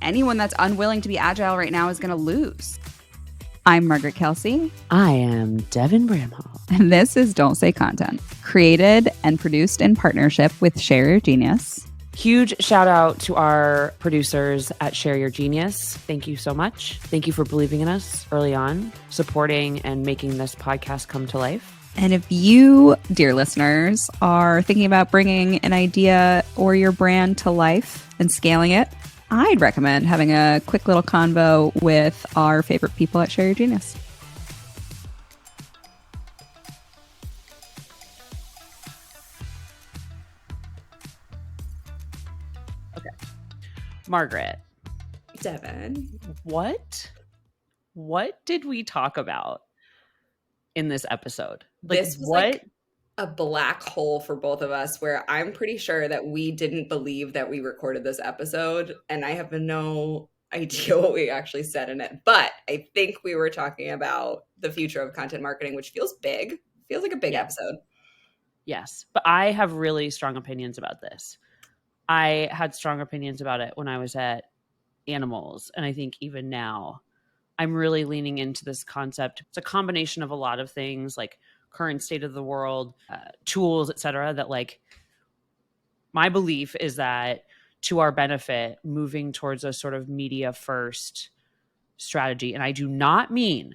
anyone that's unwilling to be agile right now is going to lose. I'm Margaret Kelsey. I am Devin Bramhall. And this is Don't Say Content, created and produced in partnership with Share Your Genius. Huge shout out to our producers at Share Your Genius. Thank you so much. Thank you for believing in us early on, supporting and making this podcast come to life. And if you, dear listeners, are thinking about bringing an idea or your brand to life and scaling it, I'd recommend having a quick little convo with our favorite people at Share Your Genius. Okay. Margaret. Devin. What did we talk about in this episode? This was like a black hole for both of us, where I'm pretty sure that we didn't believe that we recorded this episode, and I have no idea what we actually said in it. But I think we were talking about the future of content marketing, which feels big. Feels like a big episode. Yes, but I have really strong opinions about this. I had strong opinions about it when I was at Animals, and I think even now I'm really leaning into this concept. It's a combination of a lot of things, like current state of the world, tools, et cetera, that like my belief is that to our benefit, moving towards a sort of media first strategy. And I do not mean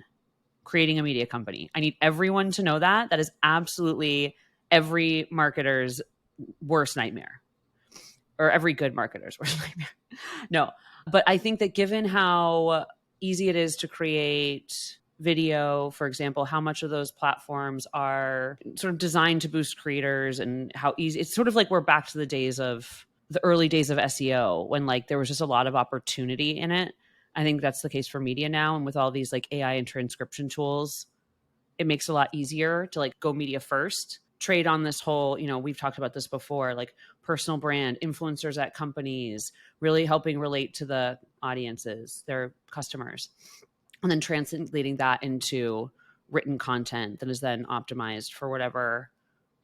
creating a media company. I need everyone to know that. That is absolutely every marketer's worst nightmare, or every good marketer's worst nightmare. No, but I think that given how easy it is to create video, for example, how much of those platforms are sort of designed to boost creators, and how easy it's sort of like we're back to the early days of SEO, when like there was just a lot of opportunity in it. I think that's the case for media now. And with all these like AI and transcription tools, it makes it a lot easier to like go media first, trade on this whole, we've talked about this before, like personal brand, influencers at companies, really helping relate to the audiences, their customers, and then translating that into written content that is then optimized for whatever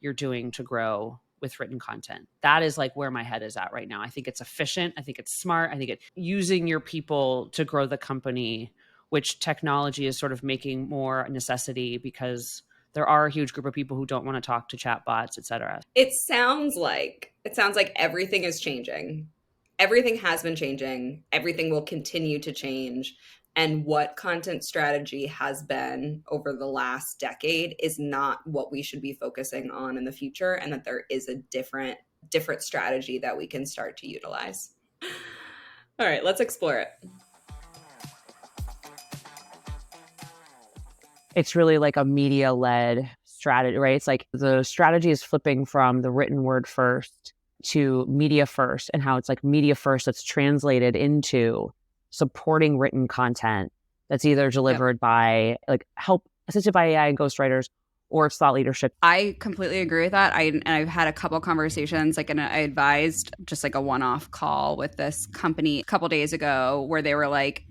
you're doing to grow with written content. That is like where my head is at right now. I think it's efficient. I think it's smart. I think it's using your people to grow the company, which technology is sort of making more a necessity because there are a huge group of people who don't want to talk to chatbots, et cetera. It sounds like everything is changing. Everything has been changing. Everything will continue to change. And what content strategy has been over the last decade is not what we should be focusing on in the future, and that there is a different strategy that we can start to utilize. All right, let's explore it. It's really like a media-led strategy, right? It's like the strategy is flipping from the written word first to media first, and how it's like media first that's translated into supporting written content that's either delivered by like assisted by AI and ghostwriters, or it's thought leadership. I completely agree with that. I've had a couple conversations, like, and I advised just like a one-off call with this company a couple days ago, where they were like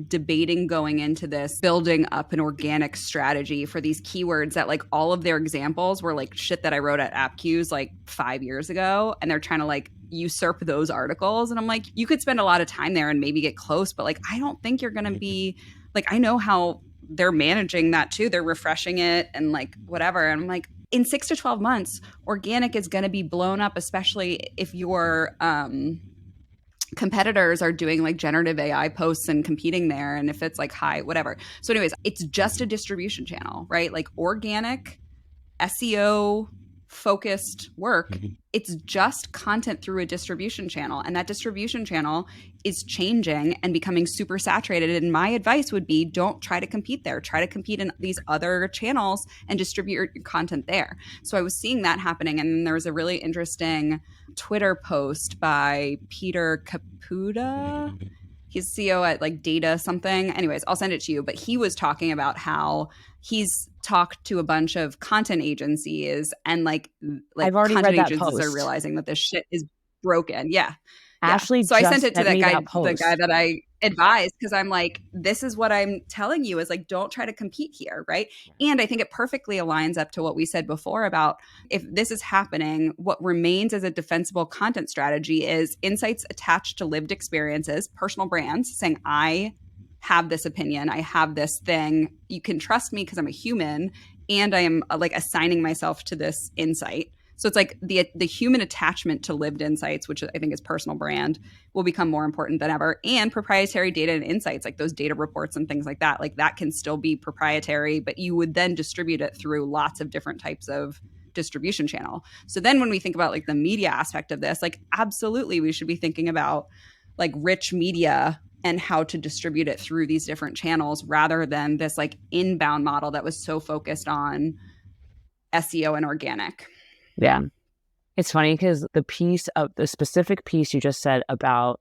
debating going into this, building up an organic strategy for these keywords that like all of their examples were like shit that I wrote at AppQs like 5 years ago, and they're trying to like usurp those articles. And I'm like, you could spend a lot of time there and maybe get close, but like I don't think you're going to be like, I know how they're managing that too. They're refreshing it and like whatever. And I'm like, in 6 to 12 months, organic is going to be blown up, especially if your competitors are doing like generative AI posts and competing there. And if it's like high, whatever. So anyways, it's just a distribution channel, right? Like organic SEO focused work. It's just content through a distribution channel. And that distribution channel is changing and becoming super saturated. And my advice would be, don't try to compete there. Try to compete in these other channels and distribute your content there. So I was seeing that happening. And there was a really interesting Twitter post by Peter Caputa. He's CEO at like Data something. Anyways, I'll send it to you. But he was talking about how he's talked to a bunch of content agencies, and like I've already content read that agencies post. are realizing that this shit is broken. Yeah. Ashley, so I sent it to that guy, post. the guy that I advise because I'm like, this is what I'm telling you is like, don't try to compete here. Right. And I think it perfectly aligns up to what we said before about if this is happening, what remains as a defensible content strategy is insights attached to lived experiences, personal brands saying, I have this opinion, I have this thing. You can trust me because I'm a human and I am like assigning myself to this insight. So it's like the human attachment to lived insights, which I think is personal brand, will become more important than ever. And proprietary data and insights, like those data reports and things like that can still be proprietary, but you would then distribute it through lots of different types of distribution channel. So then when we think about like the media aspect of this, like absolutely we should be thinking about like rich media and how to distribute it through these different channels rather than this like inbound model that was so focused on SEO and organic. Yeah. It's funny because the specific piece you just said about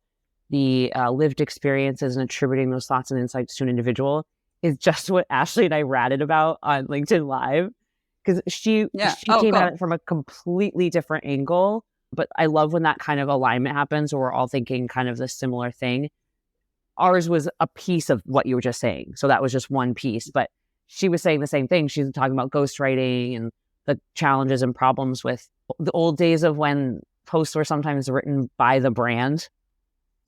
the lived experiences and attributing those thoughts and insights to an individual is just what Ashley and I ratted about on LinkedIn Live. Because she came at it from a completely different angle. But I love when that kind of alignment happens where we're all thinking kind of the similar thing. Ours was a piece of what you were just saying. So that was just one piece. But she was saying the same thing. She's talking about ghostwriting and the challenges and problems with the old days of when posts were sometimes written by the brand.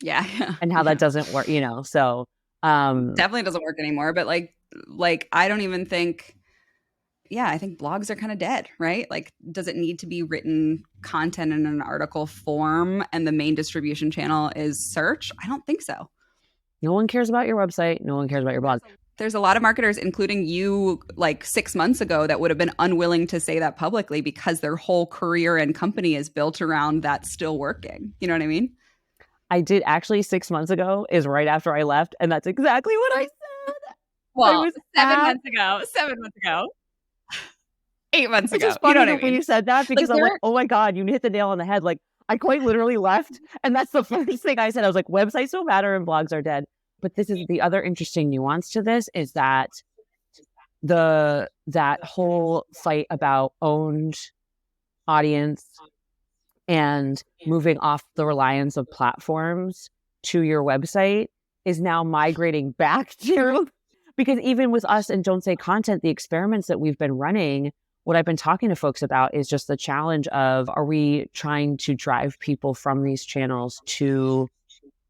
Yeah. And how that doesn't work, so. Definitely doesn't work anymore. But like, I don't even think, I think blogs are kind of dead, right? Like, does it need to be written content in an article form and the main distribution channel is search? I don't think so. No one cares about your website. No one cares about your blog. There's a lot of marketers, including you, like 6 months ago, that would have been unwilling to say that publicly because their whole career and company is built around that still working. You know what I mean? I did actually 6 months ago is right after I left. And that's exactly what I said. Well, it was 7 months ago. 7 months ago. 8 months ago. It's funny when you said that because I'm like, oh my God, you hit the nail on the head. Like I quite literally left. And that's the first thing I said. I was like, websites don't matter and blogs are dead. But this is the other interesting nuance to this is that that whole fight about owned audience and moving off the reliance of platforms to your website is now migrating back to, because even with us and Don't Say Content, the experiments that we've been running, what I've been talking to folks about is just the challenge of, are we trying to drive people from these channels to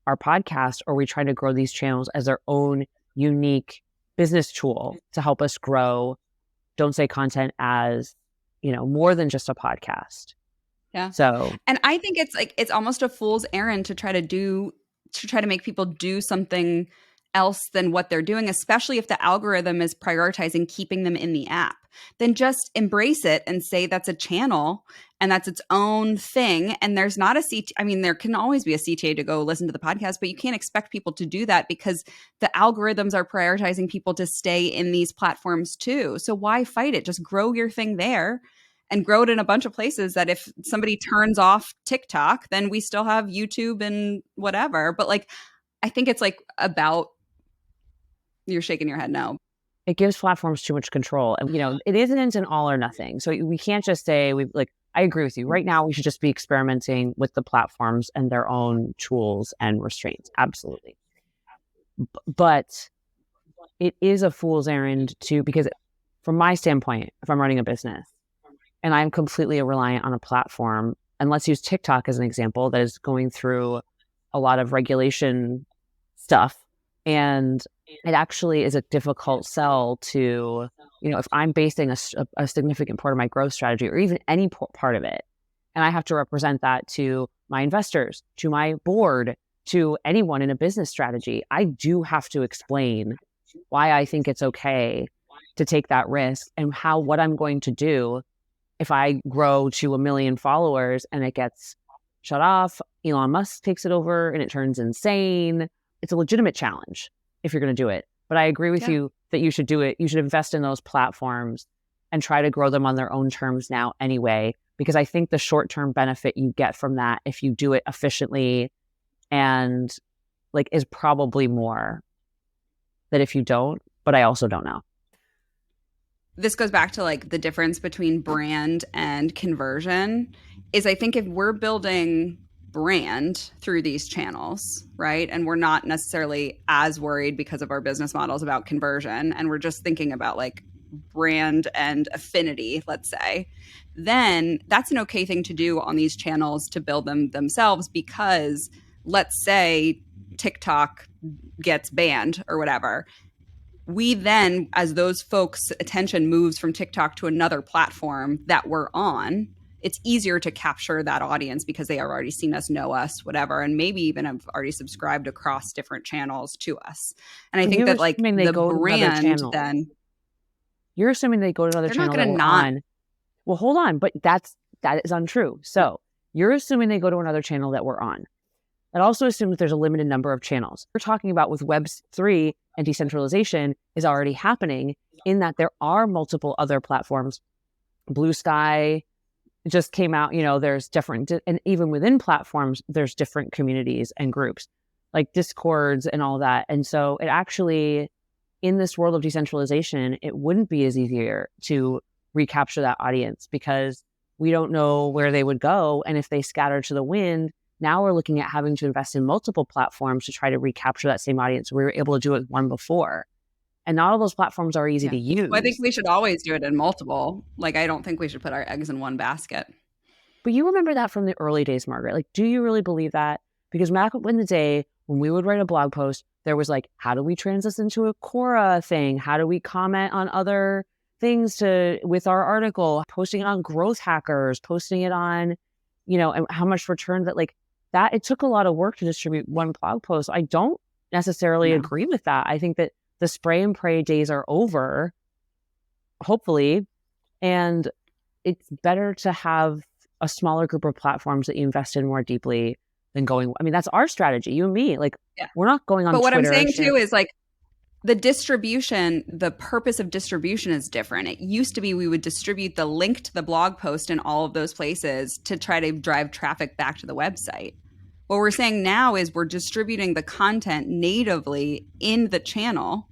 our podcast, or are we trying to grow these channels as their own unique business tool to help us grow Don't Say Content as, more than just a podcast? Yeah. So, and I think it's almost a fool's errand to try to make people do something else than what they're doing, especially if the algorithm is prioritizing keeping them in the app. Then just embrace it and say that's a channel and that's its own thing. And there's not there can always be a CTA to go listen to the podcast, but you can't expect people to do that because the algorithms are prioritizing people to stay in these platforms too. So why fight it? Just grow your thing there and grow it in a bunch of places that if somebody turns off TikTok, then we still have YouTube and whatever. But like, I think it's like about, you're shaking your head no. It gives platforms too much control. And, it isn't an all or nothing. So we can't just say, I agree with you. Right now, we should just be experimenting with the platforms and their own tools and restraints. Absolutely. But it is a fool's errand because from my standpoint, if I'm running a business and I'm completely reliant on a platform, and let's use TikTok as an example, that is going through a lot of regulation stuff. And it actually is a difficult sell to, if I'm basing a significant part of my growth strategy or even any part of it, and I have to represent that to my investors, to my board, to anyone in a business strategy, I do have to explain why I think it's okay to take that risk and what I'm going to do if I grow to 1 million followers and it gets shut off, Elon Musk takes it over and it turns insane. It's a legitimate challenge if you're going to do it. But I agree with you that you should do it. You should invest in those platforms and try to grow them on their own terms now anyway, because I think the short-term benefit you get from that, if you do it efficiently and is probably more than if you don't, but I also don't know. This goes back to the difference between brand and conversion is I think if we're building brand through these channels, right? And we're not necessarily as worried because of our business models about conversion. And we're just thinking about like brand and affinity, let's say, then that's an okay thing to do on these channels to build them themselves. Because let's say TikTok gets banned or whatever, we then, as those folks' attention moves from TikTok to another platform that we're on, it's easier to capture that audience because they have already seen us, know us, whatever, and maybe even have already subscribed across different channels to us. And I think You're that like assuming they the go to another brand channel. then, You're assuming they go to another they're not channel that going to we're not. on. Well, hold on, but that is untrue. So you're assuming they go to another channel that we're on. That also assumes that there's a limited number of channels. We're talking about with Web3 and decentralization is already happening in that there are multiple other platforms. Blue Sky just came out, you know, there's different, and even within platforms, there's different communities and groups like Discords and all that. And so it actually, in this world of decentralization, it wouldn't be as easier to recapture that audience because we don't know where they would go. And if they scatter to the wind, now we're looking at having to invest in multiple platforms to try to recapture that same audience. We were able to do it with one before. And not all those platforms are easy to use. Well, I think we should always do it in multiple. Like, I don't think we should put our eggs in one basket. But you remember that from the early days, Margaret. Like, do you really believe that? Because back in the day, when we would write a blog post, there was like, how do we transition to a Quora thing? How do we comment on other things with our article? Posting it on Growth Hackers, posting it on, you know, and how much return that like that. It took a lot of work to distribute one blog post. I don't necessarily agree with that. I think that the spray and pray days are over, hopefully, and it's better to have a smaller group of platforms that you invest in more deeply than going. I mean, that's our strategy, you and me. Like, we're not going on But what Twitter, I'm saying too is like the distribution, the purpose of distribution is different. It used to be we would distribute the link to the blog post in all of those places to try to drive traffic back to the website. What we're saying now is we're distributing the content natively in the channel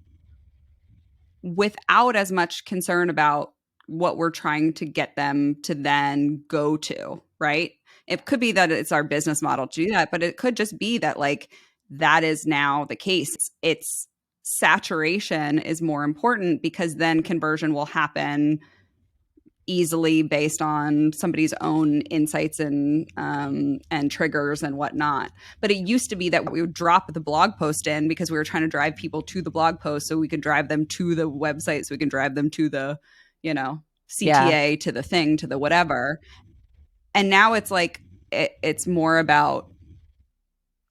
without as much concern about what we're trying to get them to then go to, right? It could be that it's our business model to do that, but it could just be that like that is now the case. It's saturation is more important because then conversion will happen easily based on somebody's own insights and triggers and whatnot. But it used to be that we would drop the blog post in because we were trying to drive people to the blog post so we could drive them to the website, so we can drive them to the, you know, CTA, to the thing, to the whatever. And now it's like it's more about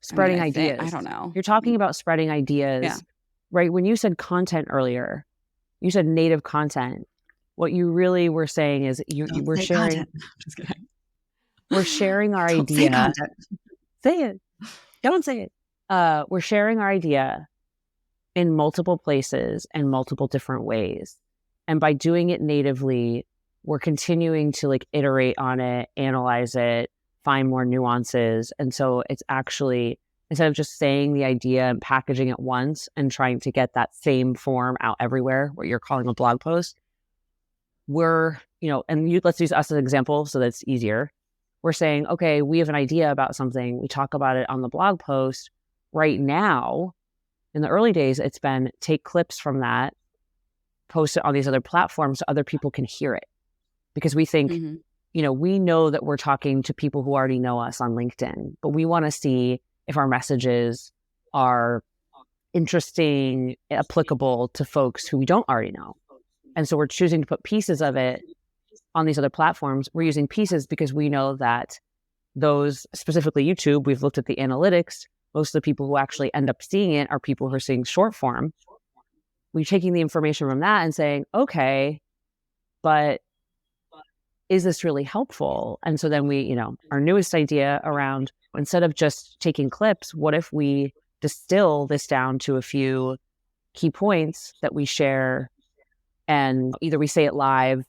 spreading ideas. I don't know. You're talking about spreading ideas, right? When you said content earlier, you said native content. What you really were saying is we're sharing. Just kidding. We're sharing our Don't idea. Say content. Say it. Don't say it. We're sharing our idea in multiple places and multiple different ways. And by doing it natively, we're continuing to like iterate on it, analyze it, find more nuances. And so it's actually, instead of just saying the idea and packaging it once and trying to get that same form out everywhere, what you're calling a blog post, we're, you know, and let's use us as an example so that's easier. We're saying, okay, we have an idea about something. We talk about it on the blog post. Right now, in the early days, it's been take clips from that, post it on these other platforms so other people can hear it. Because we think, you know, we know that we're talking to people who already know us on LinkedIn, but we want to see if our messages are interesting, applicable to folks who we don't already know. And so we're choosing to put pieces of it on these other platforms. We're using pieces because we know that those, specifically YouTube, we've looked at the analytics. Most of the people who actually end up seeing it are people who are seeing short form. We're taking the information from that and saying, okay, but is this really helpful? And so then we, you know, our newest idea around, instead of just taking clips, what if we distill this down to a few key points that we share, and either we say it live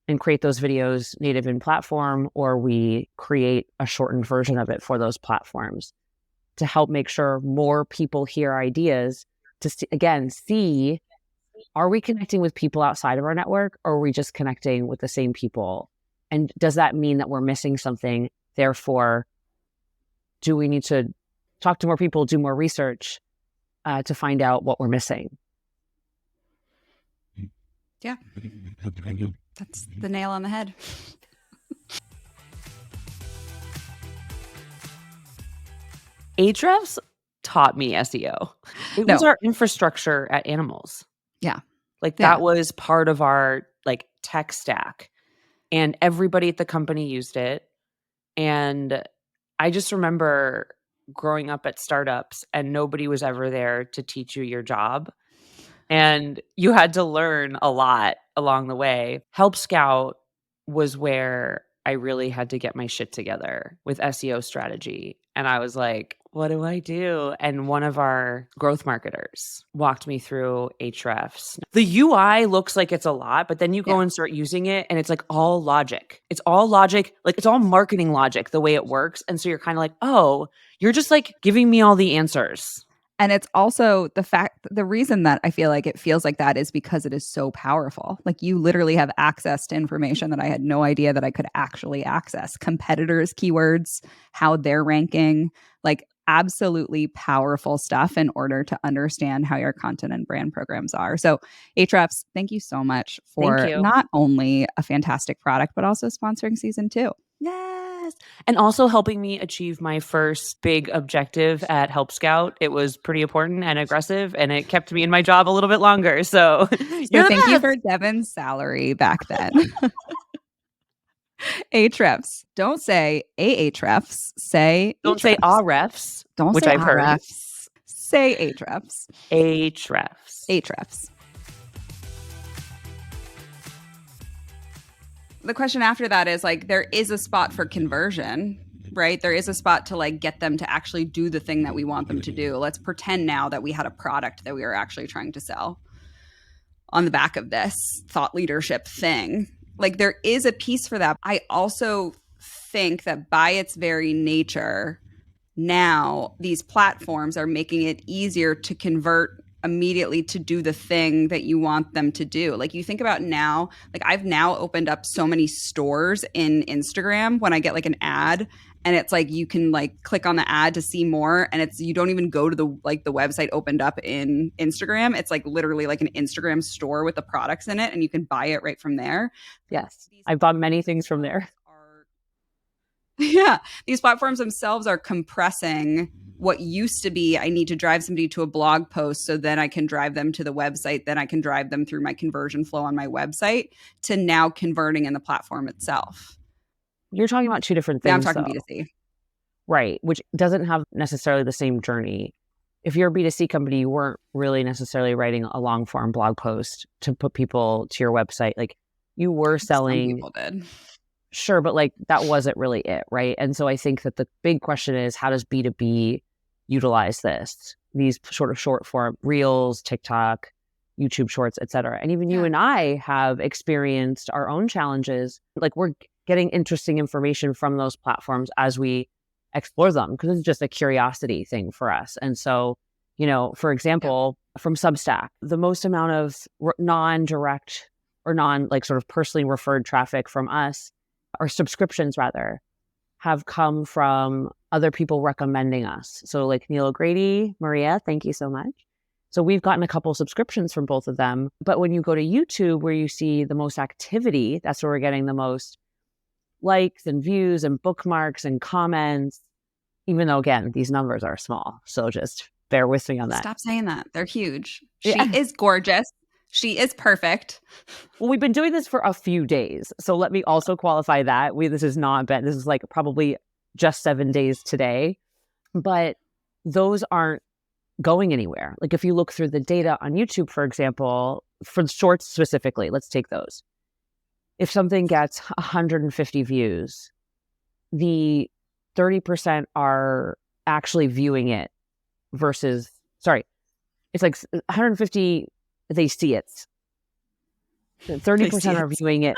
and create those videos native in platform, or we create a shortened version of it for those platforms to help make sure more people hear ideas to, again, see, are we connecting with people outside of our network, or are we just connecting with the same people? And does that mean that we're missing something? Therefore, do we need to talk to more people, do more research to find out what we're missing? Yeah. That's the nail on the head. Ahrefs taught me SEO. It was our infrastructure at Animals. Yeah. Like that was part of our like tech stack. And everybody at the company used it. And I just remember growing up at startups and nobody was ever there to teach you your job. And you had to learn a lot along the way. Help Scout was where I really had to get my shit together with SEO strategy. And I was like, what do I do? And one of our growth marketers walked me through Ahrefs. The UI looks like it's a lot, but then you go and start using it and it's like all logic. It's all logic. Like it's all marketing logic, the way it works. And so you're kind of like, oh, you're just like giving me all the answers. And it's also the reason that I feel like it feels like that is because it is so powerful. Like you literally have access to information that I had no idea that I could actually access. Competitors' keywords, how they're ranking, like absolutely powerful stuff in order to understand how your content and brand programs are. So Ahrefs, thank you so much for not only a fantastic product, but also sponsoring season 2. Yes. And also helping me achieve my first big objective at Help Scout. It was pretty important and aggressive, and it kept me in my job a little bit longer. So thank you for Devin's salary back then. Ahrefs. Don't say Ahrefs. Say don't say Ahrefs. Don't which say I've heard. Ahrefs. Say Ahrefs. Ahrefs. Ahrefs. The question after that is like, there is a spot for conversion, right? There is a spot to like get them to actually do the thing that we want them to do. Let's pretend now that we had a product that we were actually trying to sell on the back of this thought leadership thing. Like there is a piece for that. I also think that by its very nature, now these platforms are making it easier to convert immediately to do the thing that you want them to do. Like you think about now, like I've now opened up so many stores in Instagram when I get like an ad, and it's like you can like click on the ad to see more, and it's you don't even go to the like the website opened up in Instagram. It's like literally like an Instagram store with the products in it, and you can buy it right from there. Yes. I've bought many things from there. Yeah. These platforms themselves are compressing what used to be, I need to drive somebody to a blog post so then I can drive them to the website, then I can drive them through my conversion flow on my website, to now converting in the platform itself. You're talking about two different things. Now I'm talking B2C. Right, which doesn't have necessarily the same journey. If you're a B2C company, you weren't really necessarily writing a long form blog post to put people to your website. Like you were selling. Some people did. Sure, but like that wasn't really it, right? And so I think that the big question is, how does B2B utilize this? These sort of short form reels, TikTok, YouTube shorts, etc. And even you and I have experienced our own challenges. Like we're getting interesting information from those platforms as we explore them, because it's just a curiosity thing for us. And so, you know, for example, from Substack, the most amount of non-direct or like sort of personally referred traffic from us, or subscriptions rather, have come from other people recommending us. So like Neil O'Grady, Maria, thank you so much. So we've gotten a couple subscriptions from both of them. But when you go to YouTube, where you see the most activity, that's where we're getting the most likes and views and bookmarks and comments, even though, again, these numbers are small. So just bear with me on that. Stop saying that. They're huge. She is gorgeous. She is perfect. Well, we've been doing this for a few days. So let me also qualify that. This is not bad. This is like probably just 7 days today. But those aren't going anywhere. Like if you look through the data on YouTube, for example, for the shorts specifically, let's take those. If something gets 150 views, the 30% are actually viewing it versus, it's like 150, they see it. 30% are viewing it.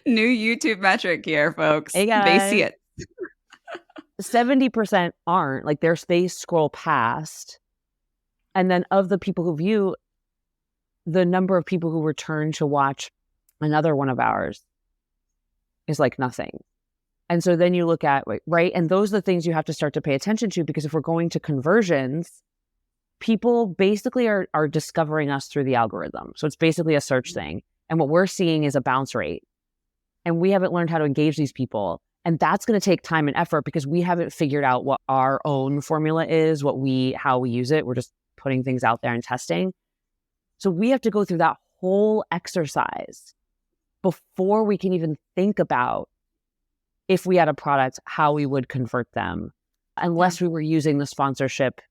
New YouTube metric here, folks. Hey guys. They see it. 70% aren't. Like they scroll past. And then of the people who view, the number of people who return to watch another one of ours is like nothing. And so then you look at, right? And those are the things you have to start to pay attention to, because if we're going to conversions, people basically are discovering us through the algorithm. So it's basically a search thing. And what we're seeing is a bounce rate. And we haven't learned how to engage these people. And that's going to take time and effort because we haven't figured out what our own formula is, how we use it. We're just putting things out there and testing. So we have to go through that whole exercise before we can even think about, if we had a product, how we would convert them, unless we were using the sponsorship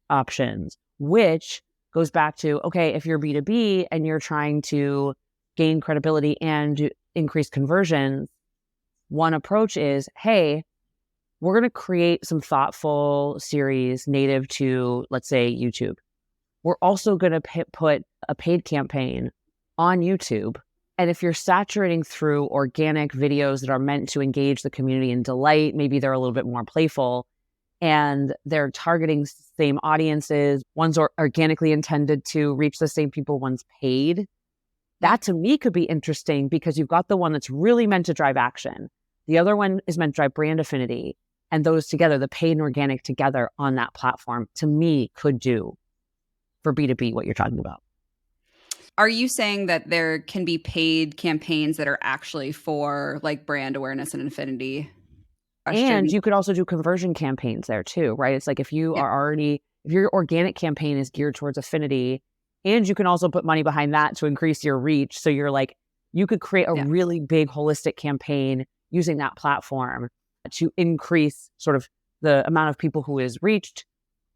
options, which goes back to, okay, if you're B2B and you're trying to gain credibility and increase conversions, one approach is, hey, we're going to create some thoughtful series native to, let's say, YouTube. We're also going to put a paid campaign on YouTube. And if you're saturating through organic videos that are meant to engage the community and delight, maybe they're a little bit more playful and they're targeting same audiences, one's organically intended to reach the same people, one's paid. That to me could be interesting because you've got the one that's really meant to drive action. The other one is meant to drive brand affinity. And those together, the paid and organic together on that platform, to me could do for B2B what you're talking about. Are you saying that there can be paid campaigns that are actually for like brand awareness and affinity? And you could also do conversion campaigns there too, right? It's like if you are already, if your organic campaign is geared towards affinity, and you can also put money behind that to increase your reach. So you're like, you could create a really big holistic campaign using that platform to increase sort of the amount of people who is reached,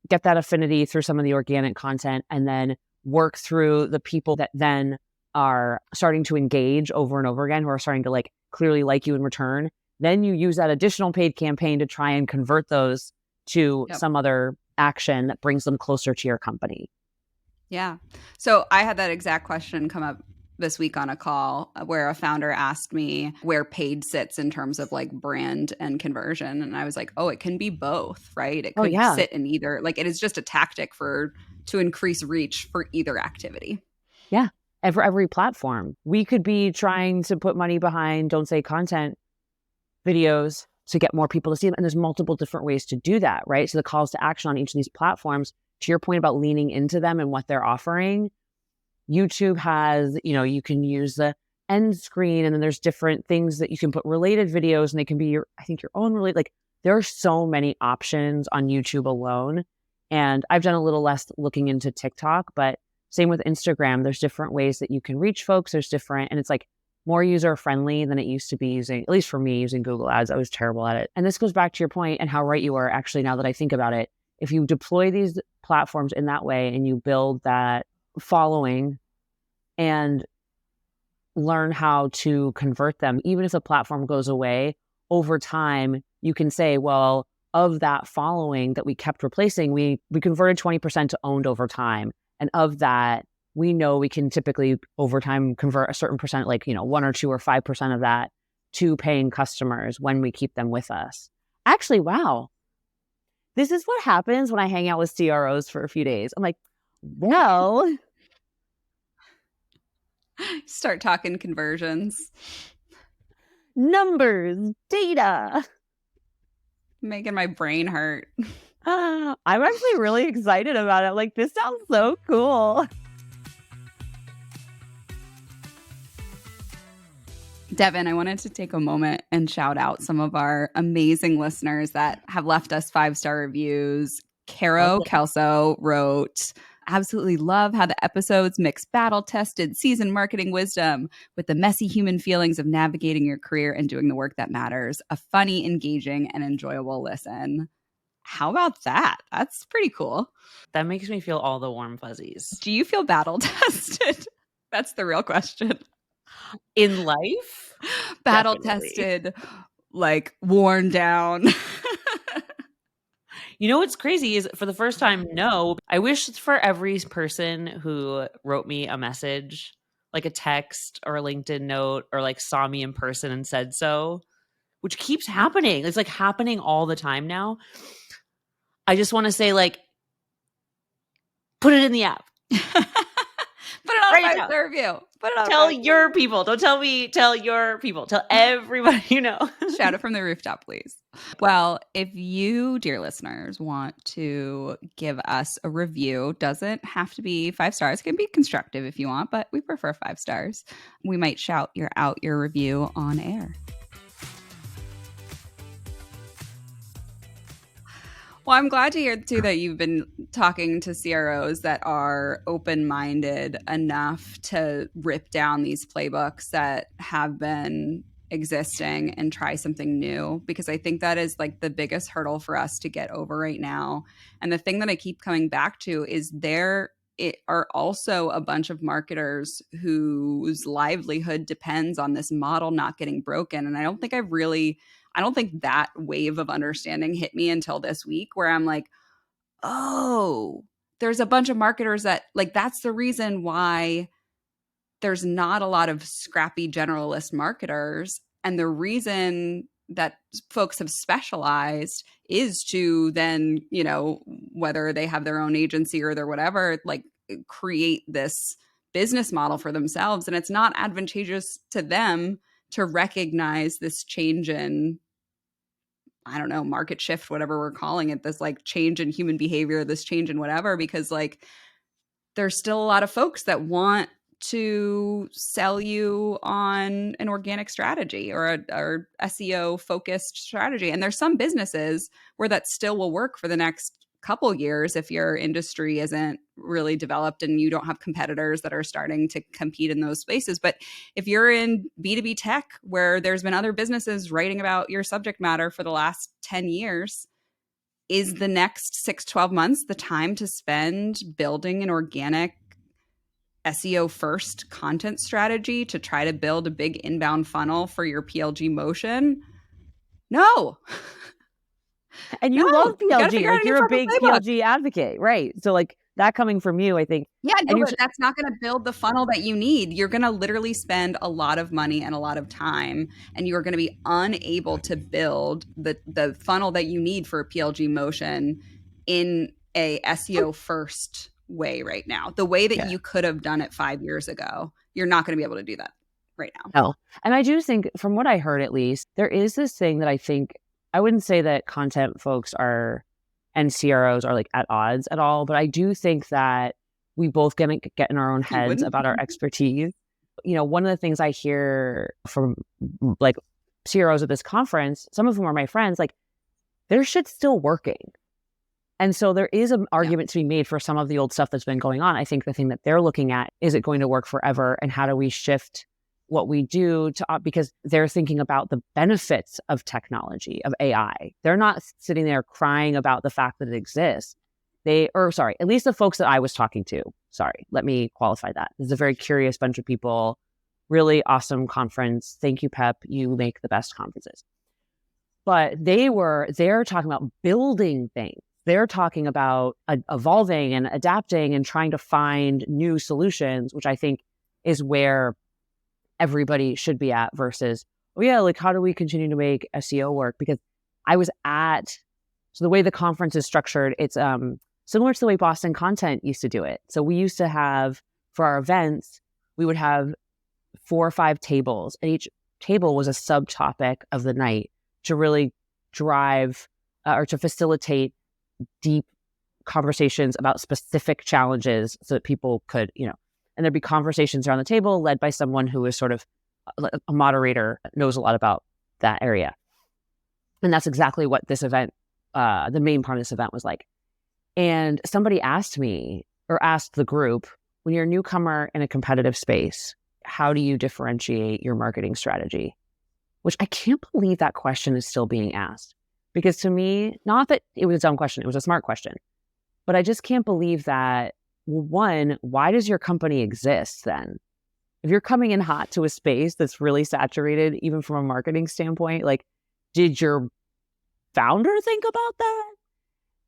get that affinity through some of the organic content, and then work through the people that then are starting to engage over and over again, who are starting to like clearly like you in return. Then you use that additional paid campaign to try and convert those to some other action that brings them closer to your company. Yeah. So I had that exact question come up this week on a call where a founder asked me where paid sits in terms of like brand and conversion. And I was like, oh, it can be both, right? It could sit in either. Like it is just a tactic to increase reach for either activity. Yeah. And for every platform, we could be trying to put money behind don't say content videos to get more people to see them. And there's multiple different ways to do that, right? So the calls to action on each of these platforms, to your point about leaning into them and what they're offering, YouTube has, you can use the end screen, and then there's different things that you can put related videos, and they can be your own related, like there are so many options on YouTube alone. And I've done a little less looking into TikTok, but same with Instagram. There's different ways that you can reach folks. There's different, and it's like more user friendly than it used to be using, at least for me, using Google Ads. I was terrible at it. And this goes back to your point and how right you are actually now that I think about it. If you deploy these platforms in that way and you build that following and learn how to convert them, even if the platform goes away, over time, you can say, well, of that following that we kept replacing, we converted 20% to owned over time. And of that, we know we can typically over time convert a certain percent, like, 1 or 2 or 5% of that to paying customers when we keep them with us. Actually, wow. This is what happens when I hang out with CROs for a few days. I'm like, well, start talking conversions, numbers, data, making my brain hurt. I'm actually really excited about it. Like, this sounds so cool. Devin, I wanted to take a moment and shout out some of our amazing listeners that have left us 5-star reviews. Kelsey wrote, absolutely love how the episodes mix battle-tested seasoned marketing wisdom with the messy human feelings of navigating your career and doing the work that matters. A funny, engaging, and enjoyable listen. How about that? That's pretty cool. That makes me feel all the warm fuzzies. Do you feel battle-tested? That's the real question. In life? Battle-tested, like worn down. What's crazy is for the first time, no. I wish for every person who wrote me a message, like a text or a LinkedIn note, or like saw me in person and said so, which keeps happening. It's like happening all the time now. I just want to say, like, put it in the app. Put it on Write a it down. 5-star review. Put it on. Tell your people. Don't tell me. Tell your people. Tell everybody you know. Shout it from the rooftop, please. Well, if you, dear listeners, want to give us a review, doesn't have to be 5 stars. It can be constructive if you want, but we prefer 5 stars. We might shout out your review on air. Well, I'm glad to hear, too, that you've been talking to CROs that are open-minded enough to rip down these playbooks that have been existing and try something new, because I think that is like the biggest hurdle for us to get over right now. And the thing that I keep coming back to is there are also a bunch of marketers whose livelihood depends on this model not getting broken. And I don't think that wave of understanding hit me until this week, where I'm like, oh, there's a bunch of marketers that like, that's the reason why there's not a lot of scrappy generalist marketers. And the reason that folks have specialized is to then, you know, whether they have their own agency or their whatever, like create this business model for themselves. And it's not advantageous to them to recognize this change in, I don't know, market shift, whatever we're calling it, this like change in human behavior, this change in whatever, because like there's still a lot of folks that want to sell you on an organic strategy or a SEO focused strategy. And there's some businesses where that still will work for the next couple years if your industry isn't really developed and you don't have competitors that are starting to compete in those spaces. But if you're in B2B tech, where there's been other businesses writing about your subject matter for the last 10 years, is the next 6-12 months the time to spend building an organic SEO first content strategy to try to build a big inbound funnel for your PLG motion? No. And you love you gotta PLG. figure out Like a new you're a fucking big playbook. PLG advocate, right? So like that coming from you, I think. Yeah, no, And but that's not going to build the funnel that you need. You're going to literally spend a lot of money and a lot of time, and you're going to be unable to build the funnel that you need for a PLG motion in a SEO first way right now. The way that you could have done it 5 years ago, you're not going to be able to do that right now. No. And I do think, from what I heard at least, there is this thing that I think, I wouldn't say that content folks are and CROs are like at odds at all, but I do think that we both get in our own heads about our expertise. You know, one of the things I hear from like CROs at this conference, some of them are my friends, like their shit's still working. And so there is an argument to be made for some of the old stuff that's been going on. I think the thing that they're looking at, is it going to work forever? And how do we shift what we do to, because they're thinking about the benefits of technology, of AI. They're not sitting there crying about the fact that it exists. At least the folks that I was talking to, let me qualify that. This is a very curious bunch of people, really awesome conference. Thank you, Pep. You make the best conferences. But they're talking about building things. They're talking about evolving and adapting and trying to find new solutions, which I think is where everybody should be at versus, like how do we continue to make SEO work? Because so the way the conference is structured, it's similar to the way Boston Content used to do it. So we used to have, for our events, we would have 4 or 5 tables, and each table was a subtopic of the night to really drive or to facilitate deep conversations about specific challenges so that people could, and there'd be conversations around the table led by someone who is sort of a moderator, knows a lot about that area. And that's exactly what this event, the main part of this event was like. And somebody asked me, or asked the group, when you're a newcomer in a competitive space, how do you differentiate your marketing strategy? Which I can't believe that question is still being asked. Because to me, not that it was a dumb question, it was a smart question. But I just can't believe that, one, why does your company exist then? If you're coming in hot to a space that's really saturated, even from a marketing standpoint, like, did your founder think about that?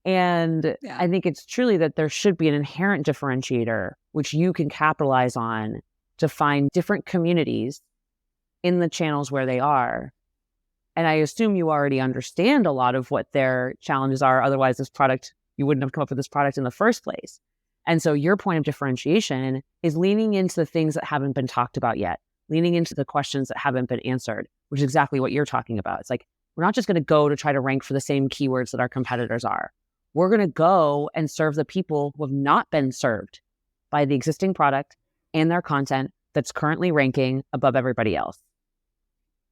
And I think it's truly that there should be an inherent differentiator, which you can capitalize on to find different communities in the channels where they are. And I assume you already understand a lot of what their challenges are. Otherwise, you wouldn't have come up with this product in the first place. And so your point of differentiation is leaning into the things that haven't been talked about yet, leaning into the questions that haven't been answered, which is exactly what you're talking about. It's like, we're not just going to go to try to rank for the same keywords that our competitors are. We're going to go and serve the people who have not been served by the existing product and their content that's currently ranking above everybody else,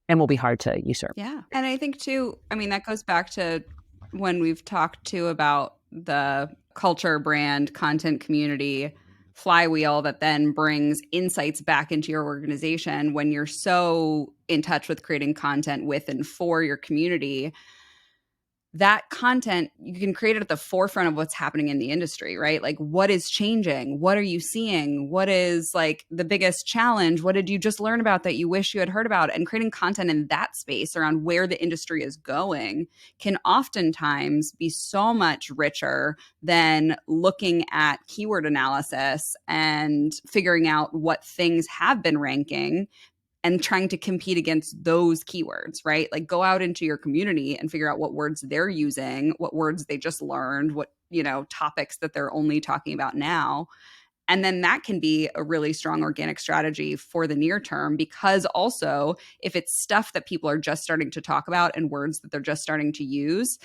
and will be hard to usurp. Yeah. And I think too, I mean, that goes back to when we've talked too about the culture, brand, content, community flywheel that then brings insights back into your organization. When you're so in touch with creating content with and for your community, that content, you can create it at the forefront of what's happening in the industry, right? Like, what is changing? What are you seeing? What is like the biggest challenge? What did you just learn about that you wish you had heard about? And creating content in that space around where the industry is going can oftentimes be so much richer than looking at keyword analysis and figuring out what things have been ranking and trying to compete against those keywords, right? Like, go out into your community and figure out what words they're using, what words they just learned, what, topics that they're only talking about now. And then that can be a really strong organic strategy for the near term, because also if it's stuff that people are just starting to talk about and words that they're just starting to use,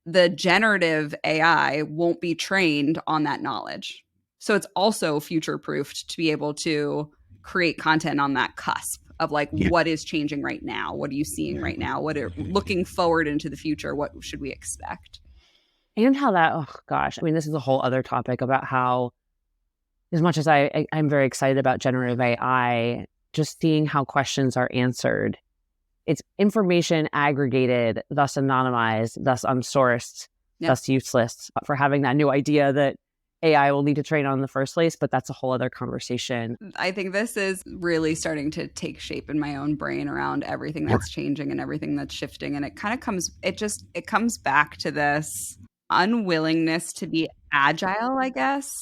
the generative AI won't be trained on that knowledge. So it's also future-proofed to be able to create content on that cusp of like, what is changing right now? What are you seeing right now? What are looking forward into the future? What should we expect? And how that, oh gosh, I mean, this is a whole other topic about how, as much as I'm very excited about generative AI, just seeing how questions are answered. It's information aggregated, thus anonymized, thus unsourced, thus useless, for having that new idea that AI will need to train on in the first place, but that's a whole other conversation. I think this is really starting to take shape in my own brain around everything that's changing and everything that's shifting. And it kind of comes back to this unwillingness to be agile, I guess.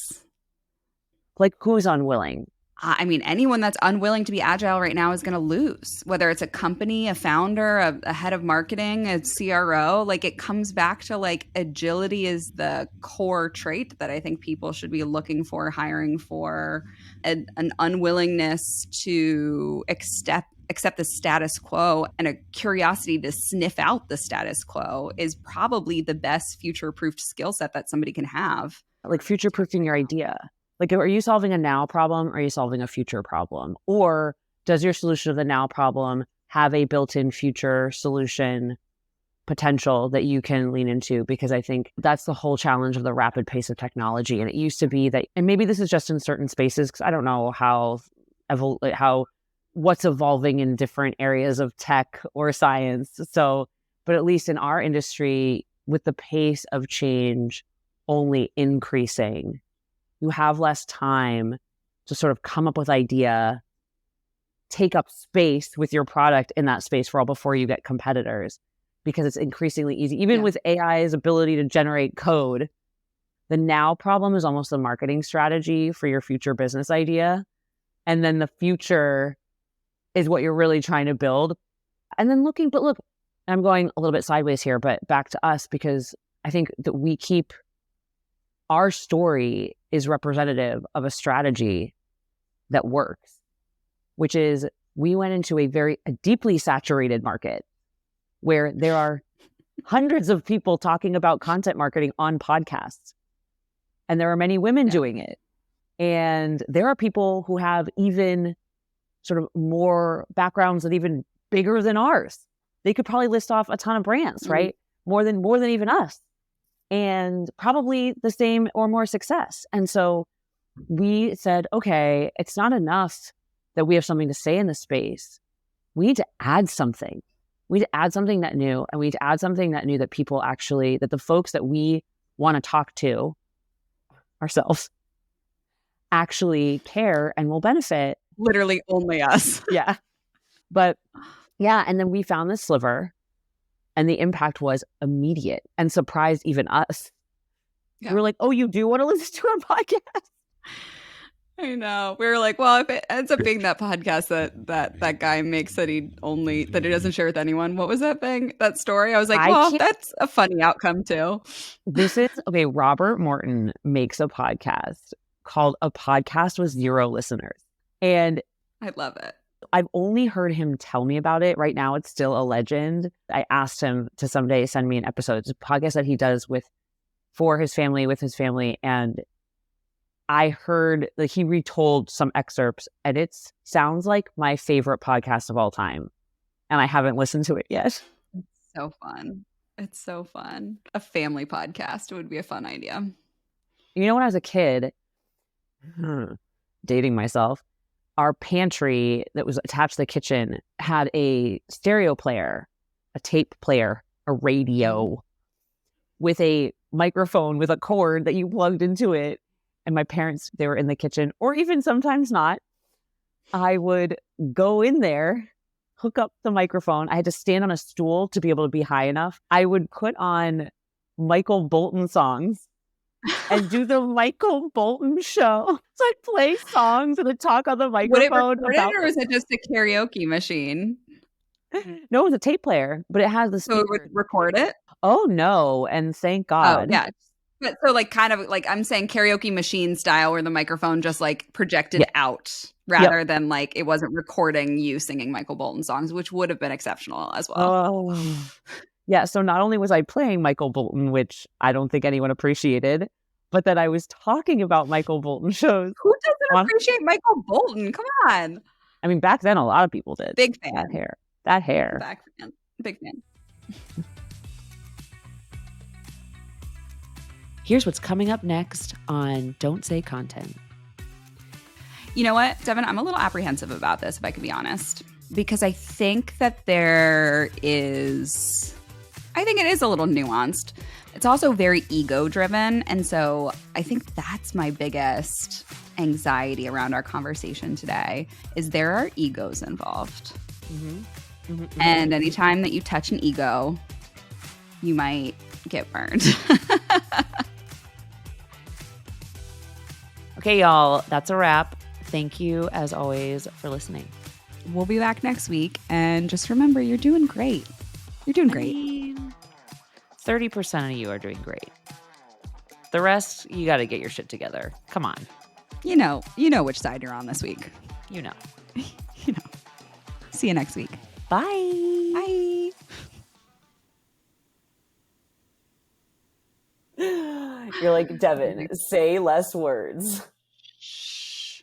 Like, who's unwilling? I mean, anyone that's unwilling to be agile right now is going to lose, whether it's a company, a founder, a head of marketing, a CRO. Like, it comes back to like, agility is the core trait that I think people should be looking for, hiring for. An unwillingness to accept the status quo and a curiosity to sniff out the status quo is probably the best future-proofed skill set that somebody can have. Like, future-proofing your idea. Like, are you solving a now problem, or are you solving a future problem? Or does your solution of the now problem have a built-in future solution potential that you can lean into? Because I think that's the whole challenge of the rapid pace of technology. And it used to be that, and maybe this is just in certain spaces, because I don't know what's evolving in different areas of tech or science. So, but at least in our industry, with the pace of change only increasing, you have less time to sort of come up with idea, take up space with your product in that space before you get competitors, because it's increasingly easy. Even with AI's ability to generate code, the now problem is almost a marketing strategy for your future business idea. And then the future is what you're really trying to build. And then look, I'm going a little bit sideways here, but back to us, because I think that our story is representative of a strategy that works, which is we went into a deeply saturated market where there are hundreds of people talking about content marketing on podcasts, and there are many women doing it. And there are people who have even sort of more backgrounds that even bigger than ours. They could probably list off a ton of brands, right? More than even us. And probably the same or more success. And so we said, okay, it's not enough that we have something to say in the space. We need to add something. We need to add something that new, and we need to add something that new that people actually, that the folks that we want to talk to ourselves actually care and will benefit. Literally only us. Yeah. But yeah, and then we found this sliver. And the impact was immediate and surprised even us. Yeah. We were like, oh, you do want to listen to our podcast? I know. We were like, well, if it ends up being that podcast that guy makes that he doesn't share with anyone. What was that thing? That story? I was like, I well, can't. that's a funny outcome too. This is okay. Robert Morton makes a podcast called A Podcast with Zero Listeners. And I love it. I've only heard him tell me about it. Right now, it's still a legend. I asked him to someday send me an episode. It's a podcast that he does with his family. And I heard that he retold some excerpts, and it sounds like my favorite podcast of all time. And I haven't listened to it yet. It's so fun. It's so fun. A family podcast would be a fun idea. You know, when I was a kid, dating myself, our pantry that was attached to the kitchen had a stereo player, a tape player, a radio with a microphone with a cord that you plugged into it. And my parents, they were in the kitchen, or even sometimes not. I would go in there, hook up the microphone. I had to stand on a stool to be able to be high enough. I would put on Michael Bolton songs and do the Michael Bolton show. So I'd play songs and I'd talk on the microphone. Would it record it, or was it just a karaoke machine? No, it was a tape player, but it has the So it would record it? Oh, no. And thank God. Oh, yeah. But so like kind of like I'm saying karaoke machine style where the microphone just like projected out rather than like it wasn't recording you singing Michael Bolton songs, which would have been exceptional as well. Oh, yeah. So not only was I playing Michael Bolton, which I don't think anyone appreciated, but that I was talking about Michael Bolton shows. Who doesn't appreciate Michael Bolton? Come on. I mean, back then a lot of people did. Big fan. That hair. Big fan. Here's what's coming up next on Don't Say Content. You know what, Devin? I'm a little apprehensive about this, if I could be honest, because I think that it is a little nuanced. It's also very ego driven. And so I think that's my biggest anxiety around our conversation today is there are egos involved. And anytime that you touch an ego, you might get burned. Okay, y'all, that's a wrap. Thank you, as always, for listening. We'll be back next week. And just remember, you're doing great. You're doing great. 30% of you are doing great. The rest, you got to get your shit together. Come on. You know which side you're on this week. You know. See you next week. Bye. Bye. You're like, Devin, say less words. Shh.